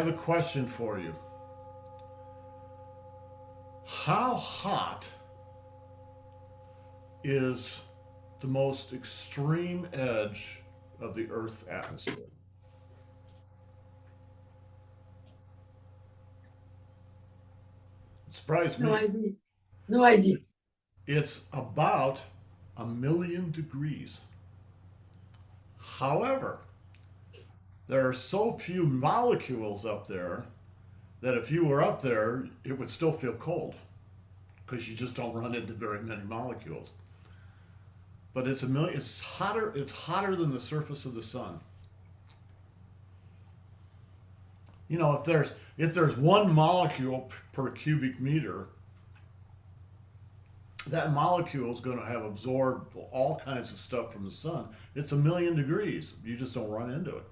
have a question for you. How hot is the most extreme edge of the Earth's atmosphere? It surprised No me. idea. No idea. It's about 1,000,000 degrees. However, there are so few molecules up there that if you were up there, it would still feel cold because you just don't run into very many molecules. But it's a million. It's hotter. It's hotter than the surface of the sun. You know, if there's one molecule per cubic meter, that molecule is going to have absorbed all kinds of stuff from the sun. It's 1,000,000 degrees. You just don't run into it.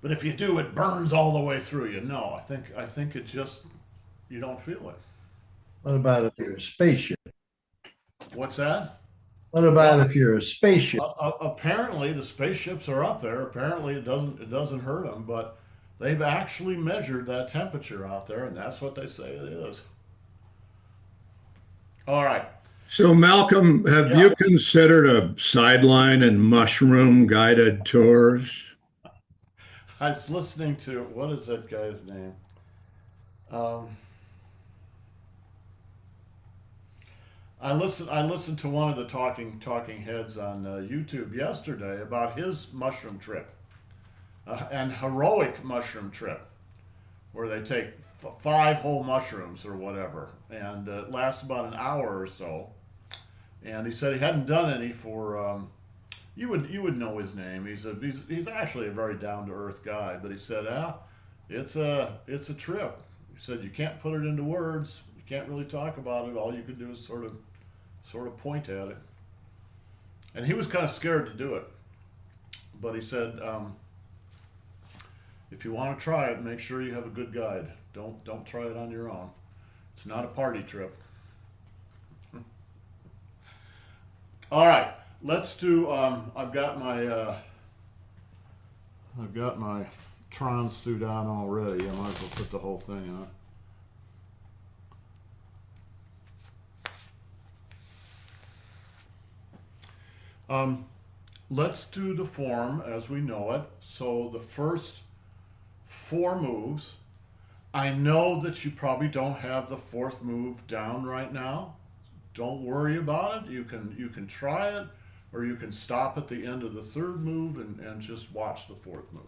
But if you do, it burns all the way through you. No, I think it just you don't feel it. What about if you're a spaceship? What's that? What about Well, if you're a spaceship? apparently the spaceships are up there. Apparently it doesn't hurt them, but they've actually measured that temperature out there, and that's what they say it is. All right. So, Malcolm, have Yeah. you considered a sideline and mushroom guided tours? I was listening to what is that guy's name? Um, I listened to one of the talking heads on YouTube yesterday about his mushroom trip, and heroic mushroom trip, where they take five whole mushrooms or whatever, and it lasts about an hour or so. And he said he hadn't done any for you would know his name. He's actually a very down to earth guy, but he said, it's a trip. He said you can't put it into words. You can't really talk about it. All you can do is sort of point at it. And he was kind of scared to do it, but he said, if you want to try it, make sure you have a good guide. Don't try it on your own. It's not a party trip. All right, let's do. I've got my Tron suit on already. I might as well put the whole thing on. Let's do the form as we know it. So the first four moves. I know that you probably don't have the fourth move down right now. Don't worry about it. You can try it, or you can stop at the end of the third move and just watch the fourth move.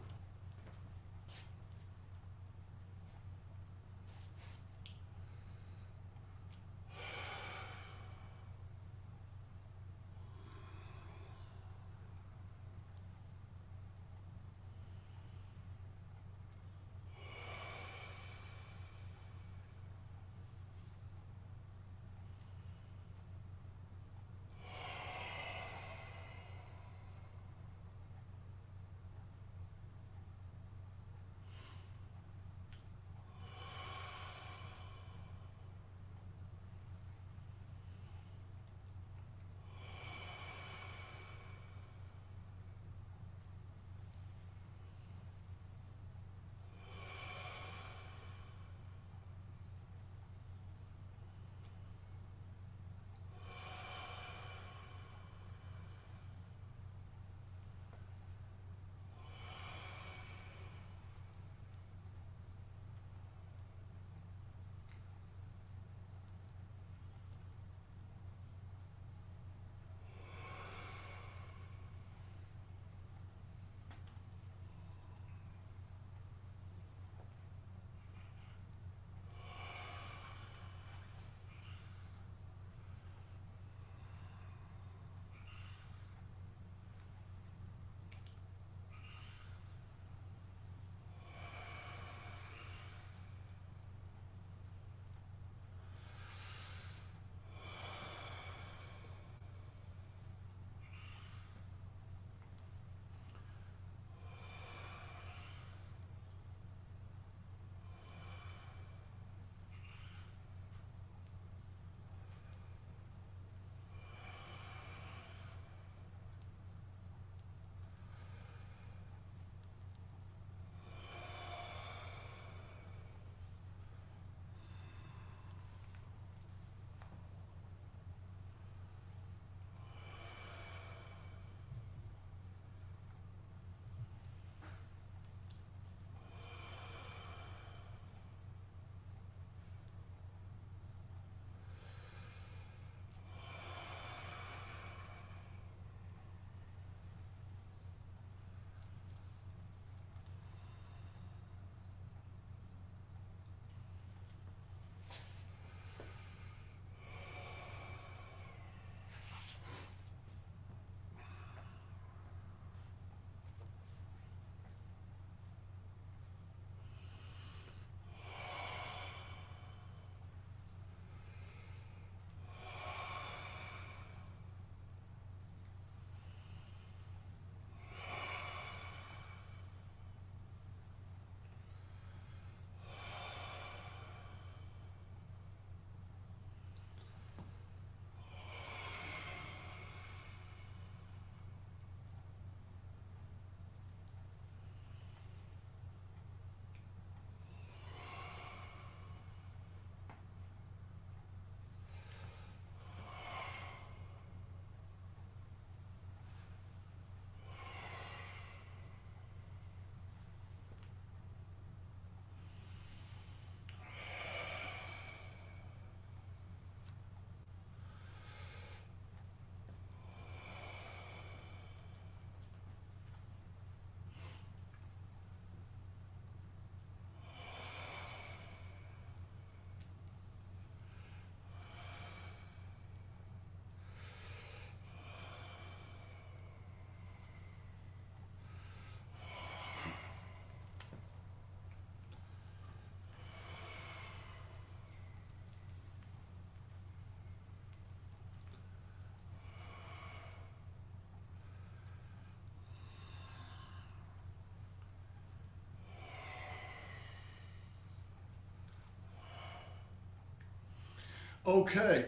Okay,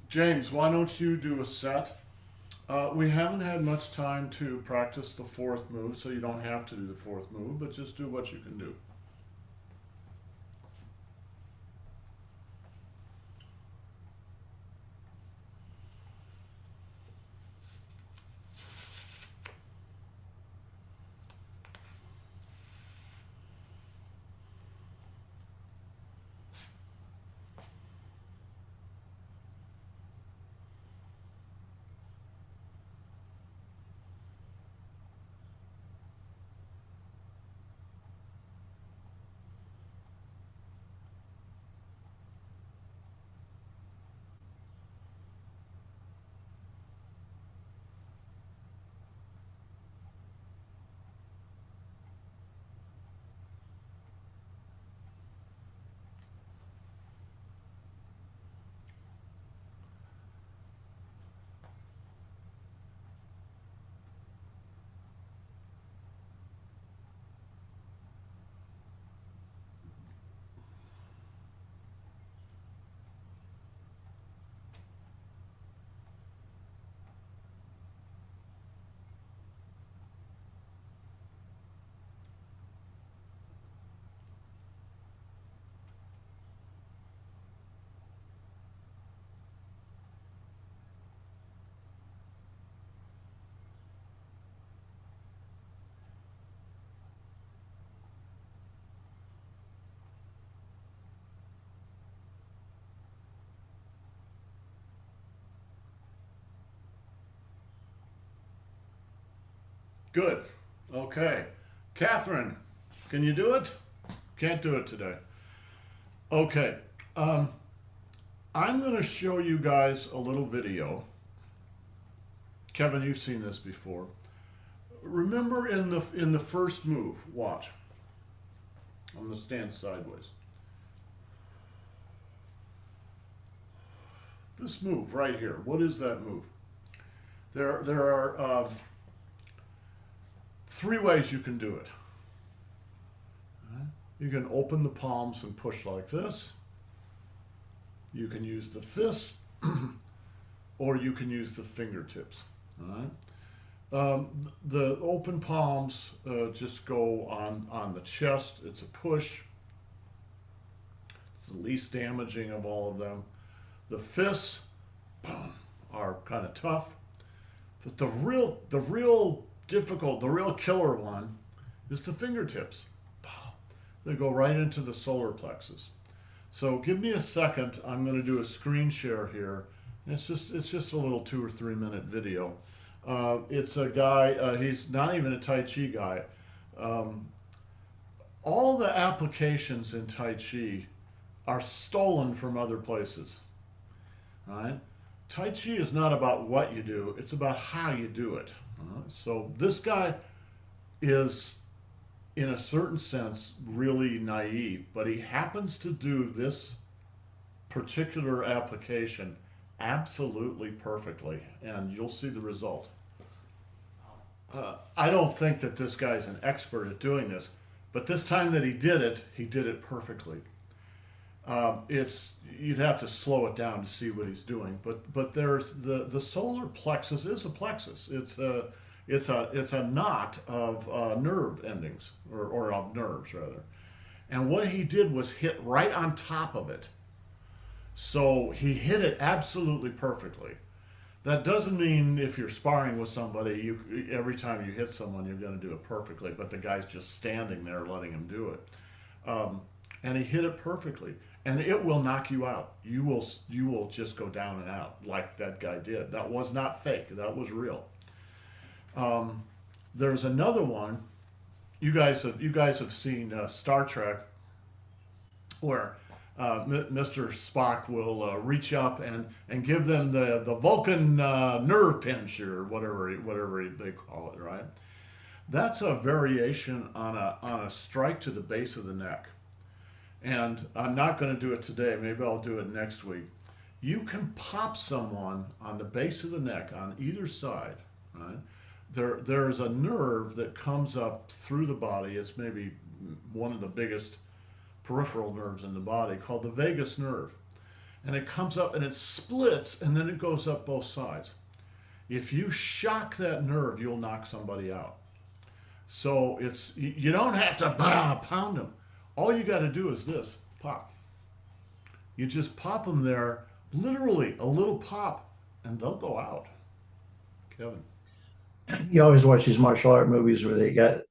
James, why don't you do a set? We haven't had much time to practice the fourth move, so you don't have to do the fourth move, but just do what you can do. Good. Okay. Catherine, can you do it? Can't do it today. Okay. I'm going to show you guys a little video. Kevin, you've seen this before. Remember in the first move, watch. I'm going to stand sideways. This move right here, what is that move? There are three ways you can do it. You can open the palms and push like this. You can use the fist, or you can use the fingertips. All right. The open palms just go on the chest. It's a push. It's the least damaging of all of them. The fists, boom, are kind of tough. But the real difficult, the real killer one is the fingertips. They go right into the solar plexus. So give me a second. I'm going to do a screen share here. It's just a little 2 or 3 minute video. It's a guy. He's not even a Tai Chi guy. All the applications in Tai Chi are stolen from other places. All right. Tai Chi is not about what you do; it's about how you do it. So this guy is, in a certain sense, really naive, but he happens to do this particular application absolutely perfectly, and you'll see the result. I don't think that this guy's an expert at doing this, but this time that he did it perfectly. You'd have to slow it down to see what he's doing, but there's the solar plexus is a plexus. It's a knot of nerve endings, or of nerves rather. And what he did was hit right on top of it. So he hit it absolutely perfectly. That doesn't mean if you're sparring with somebody, every time you hit someone, you're going to do it perfectly. But the guy's just standing there letting him do it. And he hit it perfectly. And it will knock you out. You will just go down and out like that guy did. That was not fake. That was real. There's another one. You guys have seen Star Trek, where Mr. Spock will reach up and give them the Vulcan nerve pinch, or whatever they call it, right? That's a variation on a strike to the base of the neck. And I'm not going to do it today. Maybe I'll do it next week. You can pop someone on the base of the neck on either side, right? There's a nerve that comes up through the body. It's maybe one of the biggest peripheral nerves in the body, called the vagus nerve. and it comes up and it splits and then it goes up both sides. If you shock that nerve, you'll knock somebody out. So you don't have to pound them. All you got to do is this, pop. You just pop them there, literally a little pop, and they'll go out. Kevin. You always watch these martial art movies where they got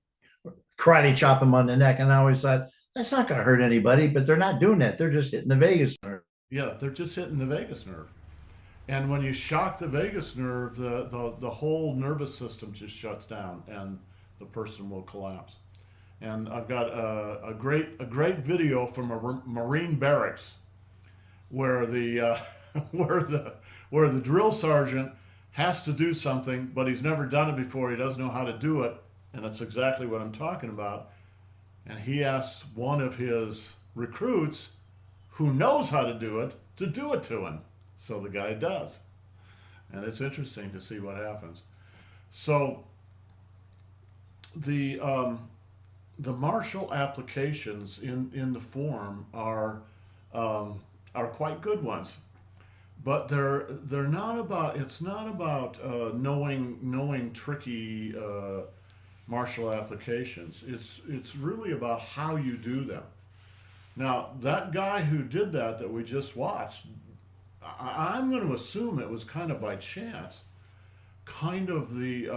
karate chop them on the neck, and I always thought that's not going to hurt anybody, but they're not doing that. They're just hitting the vagus nerve. Yeah, they're just hitting the vagus nerve. And when you shock the vagus nerve, the whole nervous system just shuts down, and the person will collapse. And I've got a great video from a Marine barracks where the where the drill sergeant has to do something, but he's never done it before. He doesn't know how to do it, and that's exactly what I'm talking about. And he asks one of his recruits, who knows how to do it to him. So the guy does, and it's interesting to see what happens. So the martial applications in the form are quite good ones, but they're not about. It's not about knowing tricky martial applications. It's really about how you do them. Now that guy who did that we just watched, I'm going to assume it was kind of by chance, kind of the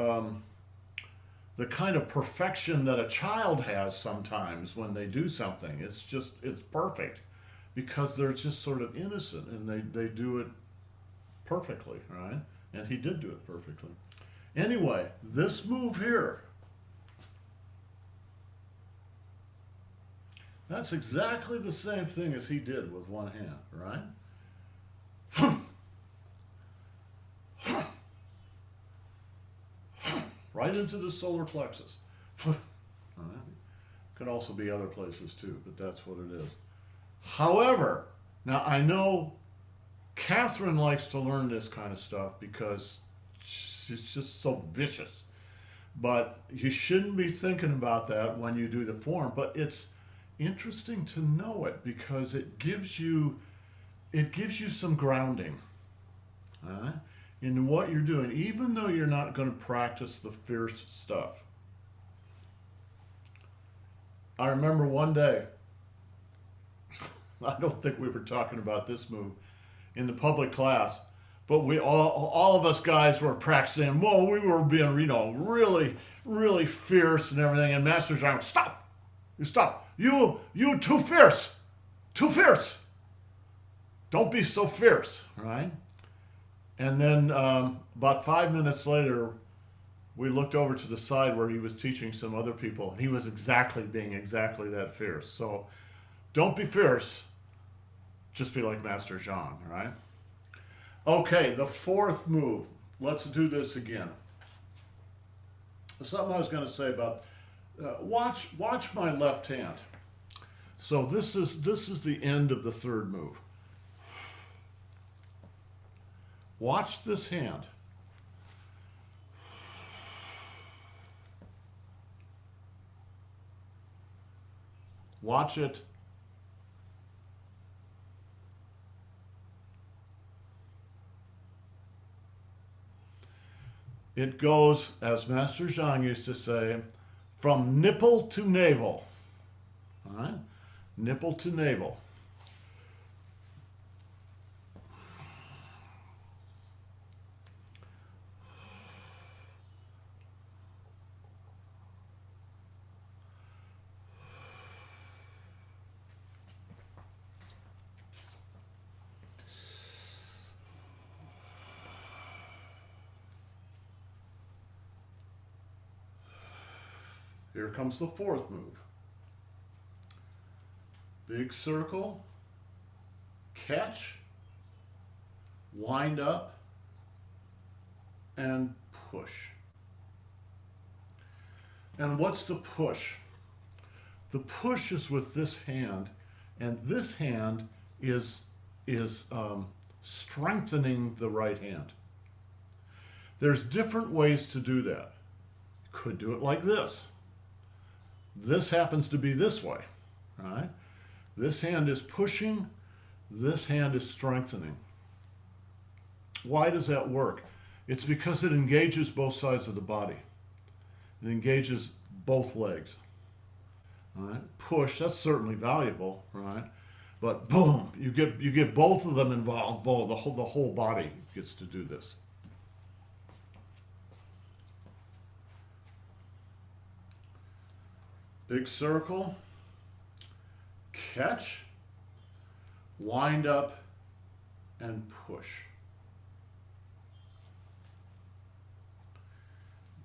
kind of perfection that a child has sometimes when they do something. It's perfect because they're just sort of innocent and they do it perfectly, right? And he did do it perfectly. Anyway, this move here, that's exactly the same thing as he did with one hand, right? Right into the solar plexus. Could also be other places too, but that's what it is. However, now I know Catherine likes to learn this kind of stuff because she's just so vicious. But you shouldn't be thinking about that when you do the form. But it's interesting to know it because it gives you some grounding in what you're doing, even though you're not going to practice the fierce stuff. I remember one day, I don't think we were talking about this move in the public class, but we all of us guys were practicing. Well, we were being, really, really fierce and everything. And Master Zhang, stop! You stop! You too fierce! Too fierce! Don't be so fierce, right? And then about 5 minutes later, we looked over to the side where he was teaching some other people. And he was being exactly that fierce. So don't be fierce. Just be like Master Zhang, right? Okay, the fourth move. Let's do this again. Something I was going to say about watch my left hand. So this is the end of the third move. Watch this hand. Watch it. It goes, as Master Zhang used to say, from nipple to navel. All right? Nipple to navel. Here comes the fourth move. Big circle, catch, wind up, and push. And what's the push? The push is with this hand, and this hand is strengthening the right hand. There's different ways to do that. You could do it like this. This happens to be this way, right? This hand is pushing, this hand is strengthening. Why does that work? It's because it engages both sides of the body. It engages both legs. All right? Push, that's certainly valuable, right? But boom, you get both of them involved. Both the whole body gets to do this. Big circle, catch, wind up, and push.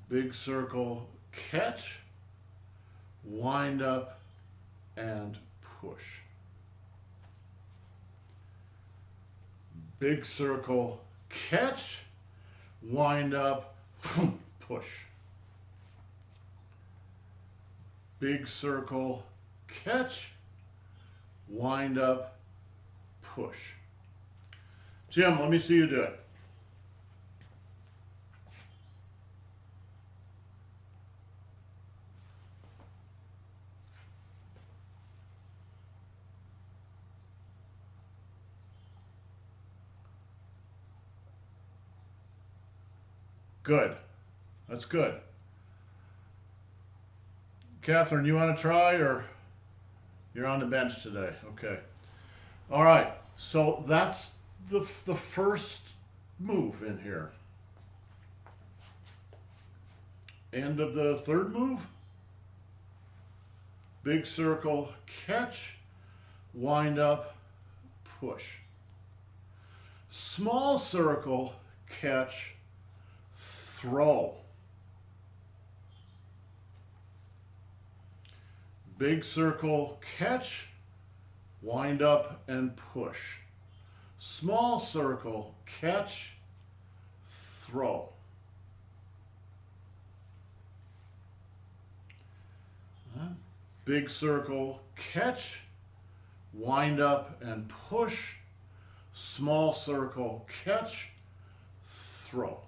Big circle, catch, wind up, and push. Big circle, catch, wind up, push. Big circle, catch, wind up, push. Jim, let me see you do it. Good. That's good. Catherine, you want to try, or you're on the bench today? Okay. All right. So that's the first move in here. End of the third move. Big circle, catch, wind up, push. Small circle, catch, throw. Big circle, catch, wind up, and push. Small circle, catch, throw. Big circle, catch, wind up, and push. Small circle, catch, throw.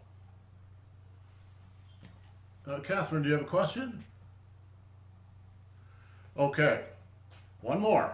Catherine, do you have a question? Okay, one more.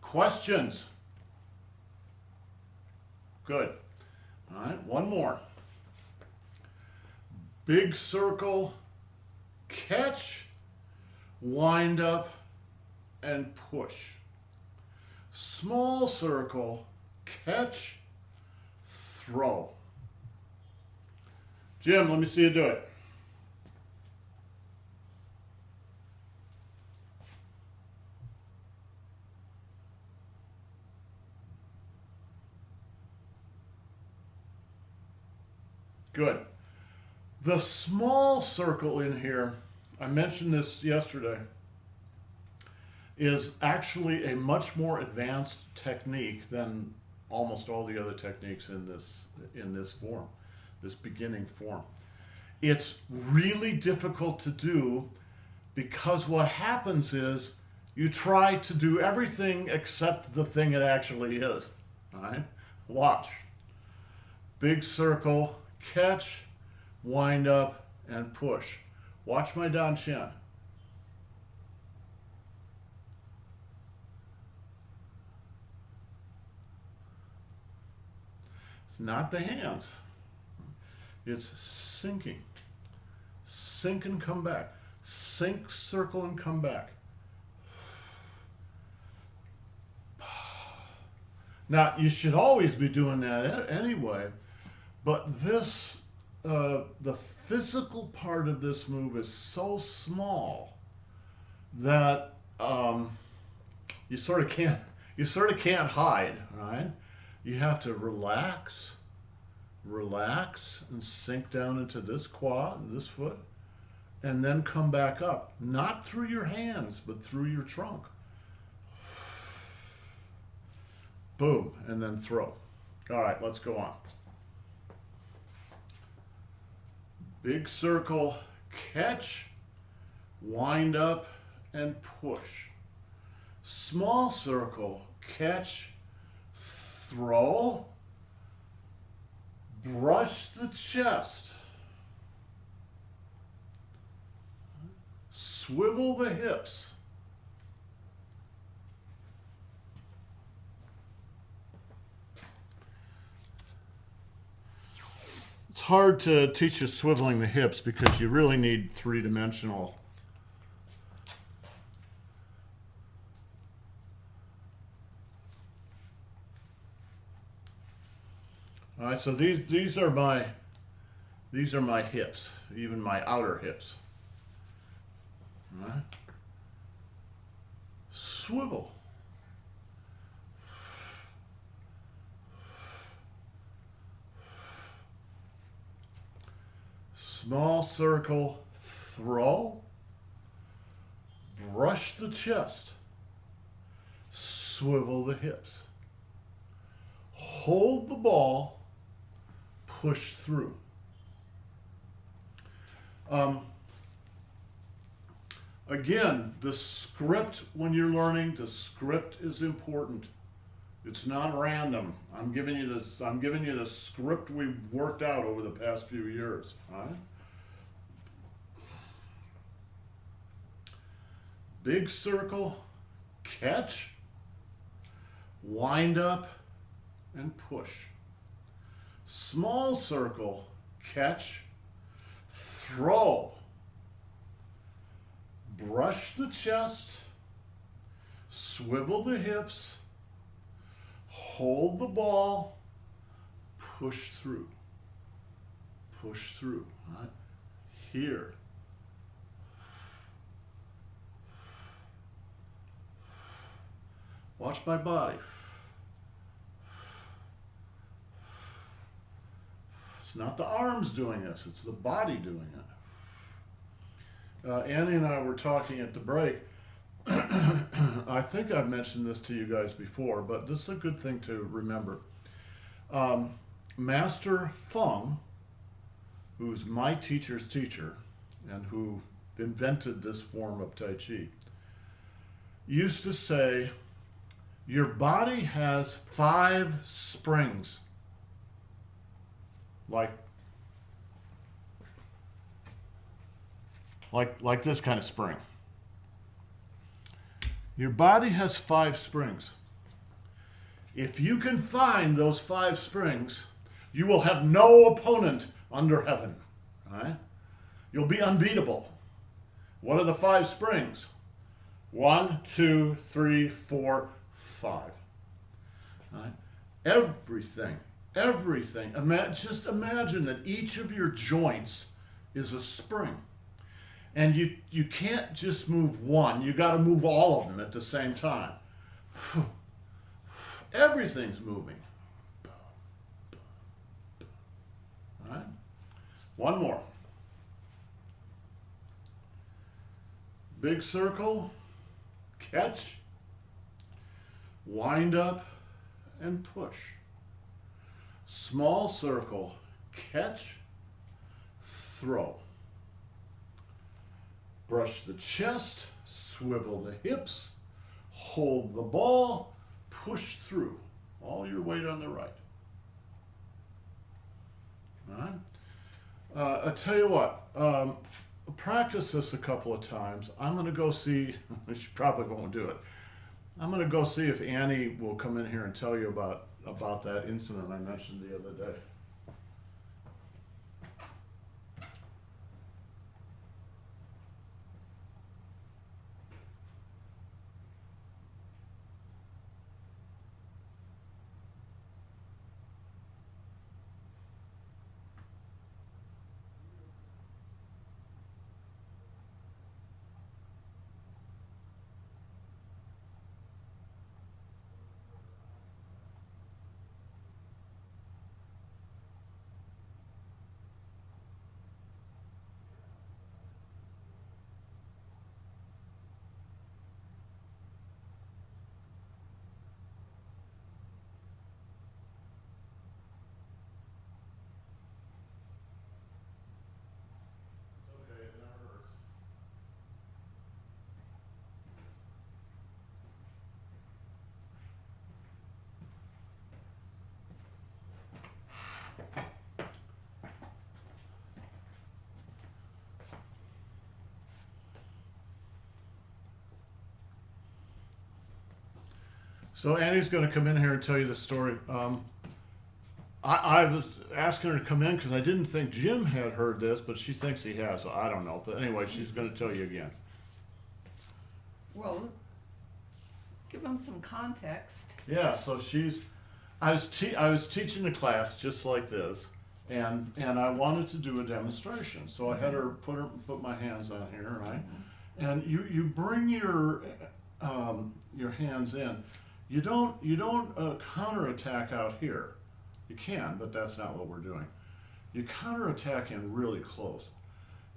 Questions? Good. All right, one more. Big circle, catch, wind up, and push. Small circle, catch, throw. Jim, let me see you do it. Good. The small circle in here, I mentioned this yesterday, is actually a much more advanced technique than almost all the other techniques in this form, this beginning form. It's really difficult to do because what happens is you try to do everything except the thing it actually is. All right? Watch. Big circle, catch, wind up, and push. Watch my Dan Shen. It's not the hands. It's sinking. Sink and come back. Sink, circle, and come back. Now, you should always be doing that anyway, but the physical part of this move is so small that you sort of can't hide, right? You have to relax, and sink down into this quad, this foot, and then come back up, not through your hands, but through your trunk. Boom, and then throw. All right, let's go on. Big circle, catch, wind up, and push. Small circle, catch, throw, brush the chest, swivel the hips. It's hard to teach you swiveling the hips because you really need three-dimensional. All right, so these are my hips, even my outer hips. All right. Swivel. Small circle, throw, brush the chest, swivel the hips, hold the ball, push through. Again, the script when you're learning, the script is important. It's not random. I'm giving you the script we've worked out over the past few years. All right? Big circle, catch, wind up, and push. Small circle, catch, throw, brush the chest, swivel the hips, hold the ball, push through. Push through. Right? Here. Watch my body. It's not the arms doing this, it's the body doing it. Annie and I were talking at the break. I think I've mentioned this to you guys before, but this is a good thing to remember. Master Feng, who's my teacher's teacher and who invented this form of Tai Chi, used to say, your body has 5 springs, like this kind of spring. Your body has 5 springs. If you can find those 5 springs, you will have no opponent under heaven. Right? You'll be unbeatable. What are the 5 springs? 1, 2, 3, 4, 5. Right? Everything. Just imagine that each of your joints is a spring. And you can't just move one. You got to move all of them at the same time. Everything's moving. All right? One more. Big circle, catch, wind up, and push. Small circle, catch, throw. Brush the chest, swivel the hips, hold the ball, push through. All your weight on the right. All right? I tell you what, practice this a couple of times. I'm going to go see, she probably won't do it. I'm going to go see if Annie will come in here and tell you about that incident I mentioned the other day. So Annie's going to come in here and tell you the story. I was asking her to come in because I didn't think Jim had heard this, but she thinks he has. So I don't know. But anyway, she's going to tell you again. Well, give them some context. Yeah. So I was teaching a class just like this, and I wanted to do a demonstration. So I had her put my hands on here, right? And you bring your hands in. You don't counterattack out here. You can, but that's not what we're doing. You counterattack in really close,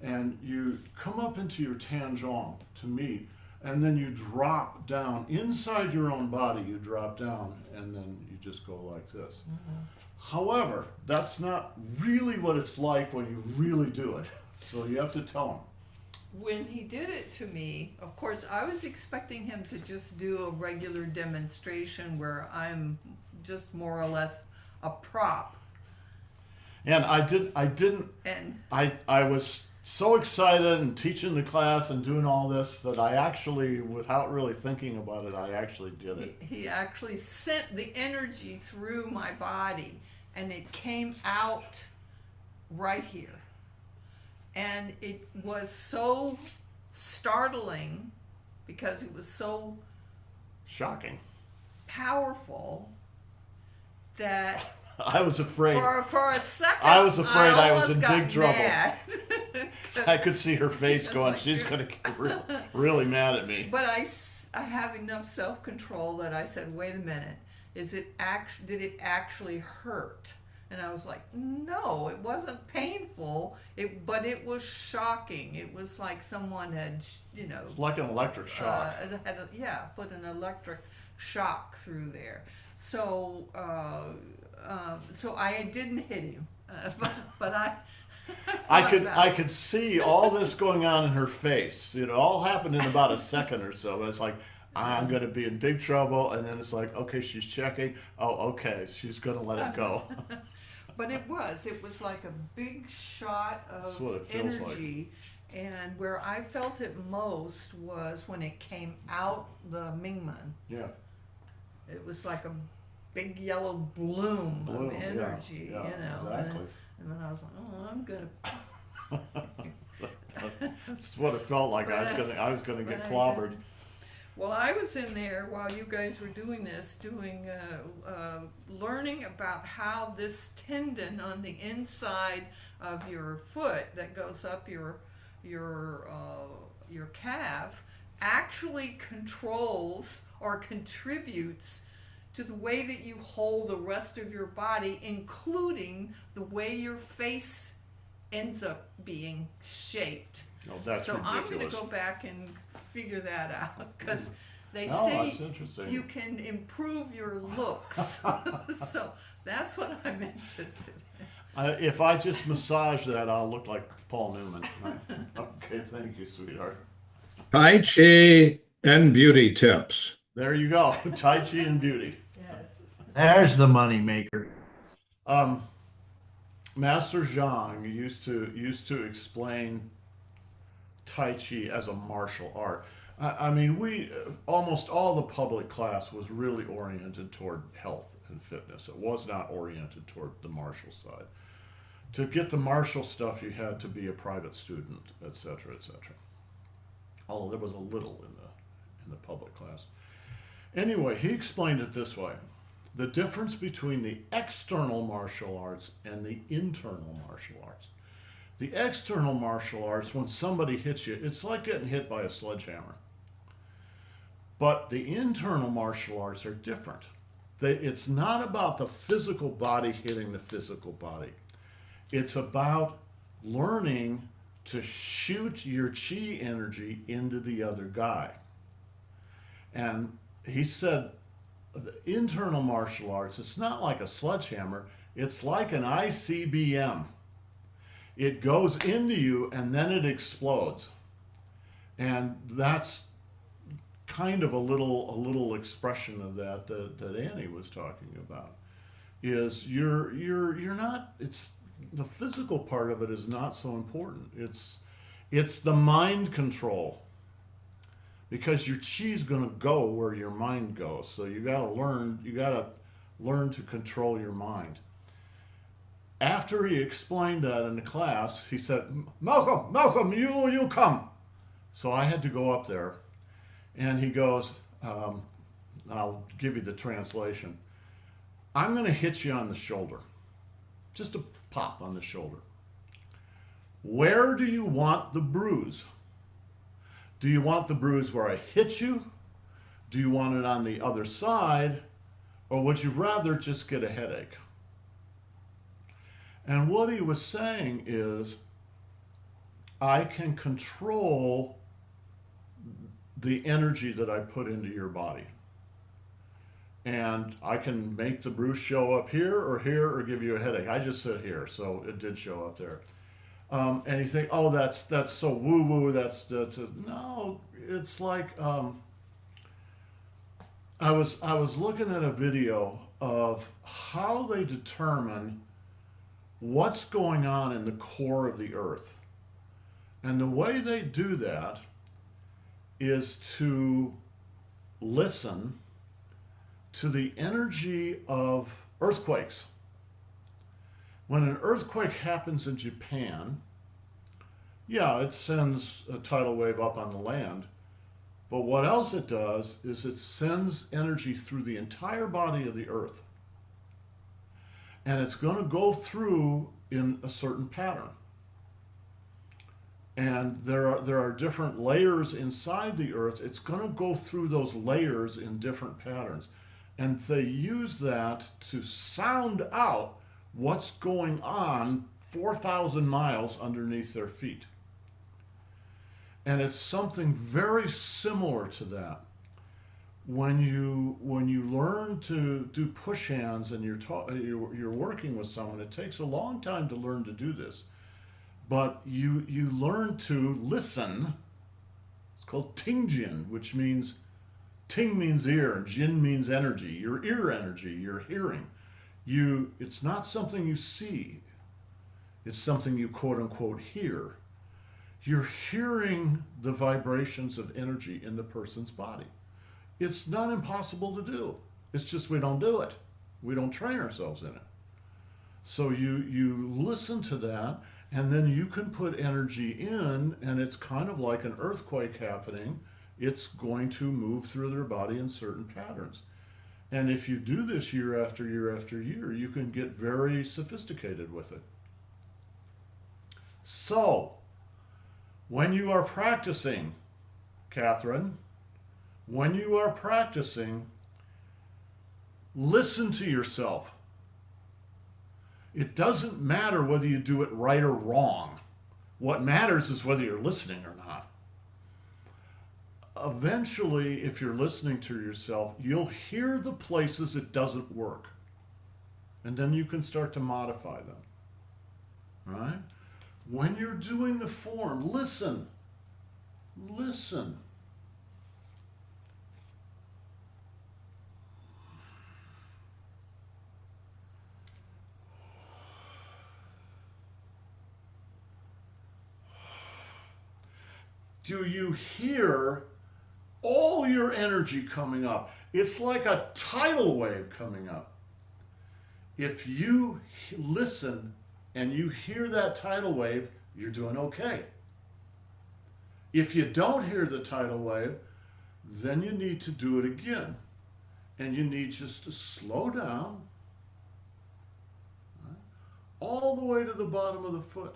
and you come up into your tangent to meet, and then you drop down inside your own body. You drop down, and then you just go like this. However, that's not really what it's like when you really do it. So you have to tell them. When he did it to me, of course, I was expecting him to just do a regular demonstration where I'm just more or less a prop. And I was so excited and teaching the class and doing all this that I actually, without really thinking about it, I actually did it. He actually sent the energy through my body, and it came out right here. And it was so startling because it was so Shocking. powerful that I was afraid. for a second I was afraid I was almost in got big trouble. mad. I could see her face It's going, like she's you're- going to get really mad at me. But I have enough self-control that I said, wait a minute, did it actually hurt? And I was like, no, it wasn't painful, but it was shocking. It was like someone had, It's like an electric shock. put an electric shock through there. So, so I didn't hit him, but I could see all this going on in her face. It all happened in about a second or so. It's like, I'm going to be in big trouble. And then it's like, okay, she's checking. Oh, okay, she's going to let it go. But it was like a big shot That's of what it feels energy. And where I felt it most was when it came out the Mingman. Yeah. It was like a big yellow bloom of yeah, energy, yeah, Exactly. And then I was like, oh, I'm gonna. That's what it felt like. I was gonna get clobbered. Well, I was in there while you guys were doing this, learning about how this tendon on the inside of your foot that goes up your calf actually controls or contributes to the way that you hold the rest of your body, including the way your face ends up being shaped. Oh, that's so ridiculous. I'm going to go back and figure that out because they that's say interesting. you can improve your looks. So that's what I'm interested in. If I just massage that, I'll look like Paul Newman. Okay, thank you, sweetheart. Tai Chi and beauty tips. There you go. Tai Chi and beauty. Yes. There's the money maker. Master Zhang used to explain Tai Chi as a martial art. I mean, we almost all the public class was really oriented toward health and fitness. It was not oriented toward the martial side. To get the martial stuff, you had to be a private student, etc., etc. Although there was a little in the public class. Anyway, he explained it this way: the difference between the external martial arts and the internal martial arts. The external martial arts, when somebody hits you, it's like getting hit by a sledgehammer. But the internal martial arts are different. It's not about the physical body hitting the physical body. It's about learning to shoot your chi energy into the other guy. And he said, the internal martial arts, it's not like a sledgehammer, it's like an ICBM. It goes into you and then it explodes. And that's kind of a little expression of that Annie was talking about. Is you're not, it's the physical part of it is not so important. It's the mind control because your chi is going to go where your mind goes. So you got to learn to control your mind. After he explained that in the class, he said, Malcolm, you come. So I had to go up there, and he goes, I'll give you the translation. I'm going to hit you on the shoulder. Just a pop on the shoulder. Where do you want the bruise? Do you want the bruise where I hit you? Do you want it on the other side? Or would you rather just get a headache? And what he was saying is, I can control the energy that I put into your body. And I can make the bruise show up here or give you a headache. I just said here, so it did show up there. And you think, oh, that's so woo-woo, that's no, it's like, I was looking at a video of how they determine what's going on in the core of the earth. And the way they do that is to listen to the energy of earthquakes. When an earthquake happens in Japan, yeah, it sends a tidal wave up on the land. But what else it does is it sends energy through the entire body of the earth. And it's going to go through in a certain pattern. And there are different layers inside the earth. It's going to go through those layers in different patterns. And they use that to sound out what's going on 4,000 miles underneath their feet. And it's something very similar to that. When you learn to do push hands and you're working with someone, it takes a long time to learn to do this. But you learn to listen. It's called tingjin, which means, ting means ear, and jin means energy. Your ear energy, your hearing. It's not something you see. It's something you quote unquote hear. You're hearing the vibrations of energy in the person's body. It's not impossible to do. It's just we don't do it. We don't train ourselves in it. So you listen to that, and then you can put energy in, and it's kind of like an earthquake happening. It's going to move through their body in certain patterns. And if you do this year after year after year, you can get very sophisticated with it. So, when you are practicing, Catherine, when you are practicing, listen to yourself. It doesn't matter whether you do it right or wrong. What matters is whether you're listening or not. Eventually, if you're listening to yourself, you'll hear the places it doesn't work. And then you can start to modify them. Right? When you're doing the form, listen. Listen. Do you hear all your energy coming up? It's like a tidal wave coming up. If you listen and you hear that tidal wave, you're doing okay. If you don't hear the tidal wave, then you need to do it again. And you need just to slow down, right, all the way to the bottom of the foot,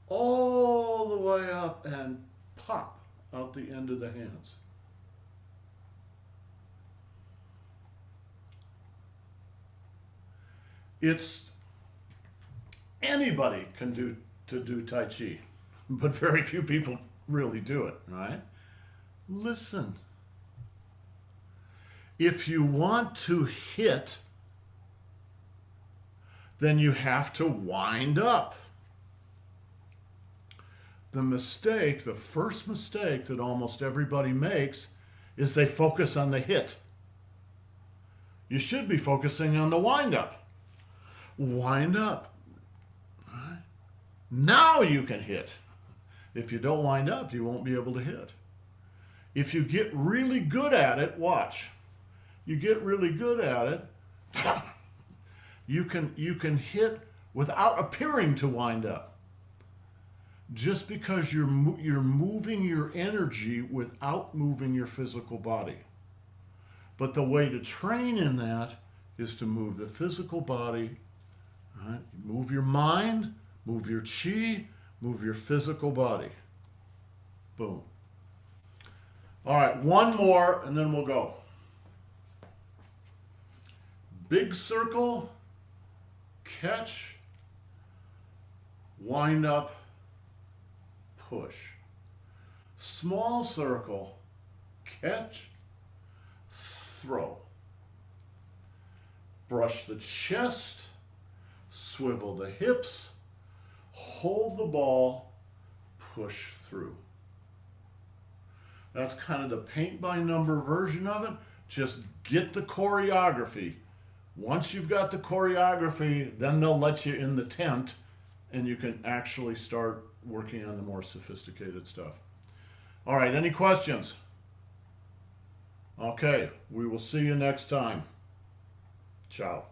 all the way up, and pop out the end of the hands. Anybody can do Tai Chi, but very few people really do it, right? Listen. If you want to hit, then you have to wind up. The first mistake that almost everybody makes is they focus on the hit. You should be focusing on the wind up. Wind up. Right? Now you can hit. If you don't wind up, you won't be able to hit. If you get really good at it, watch. You get really good at it, you can hit without appearing to wind up. Just because you're moving your energy without moving your physical body. But the way to train in that is to move the physical body, right? Move your mind, move your chi, move your physical body. Boom. All right, one more and then we'll go. Big circle, catch, wind up, push. Small circle, catch, throw. Brush the chest, swivel the hips, hold the ball, push through. That's kind of the paint by number version of it. Just get the choreography. Once you've got the choreography, then they'll let you in the tent and you can actually start working on the more sophisticated stuff. All right, any questions? Okay, we will see you next time. Ciao.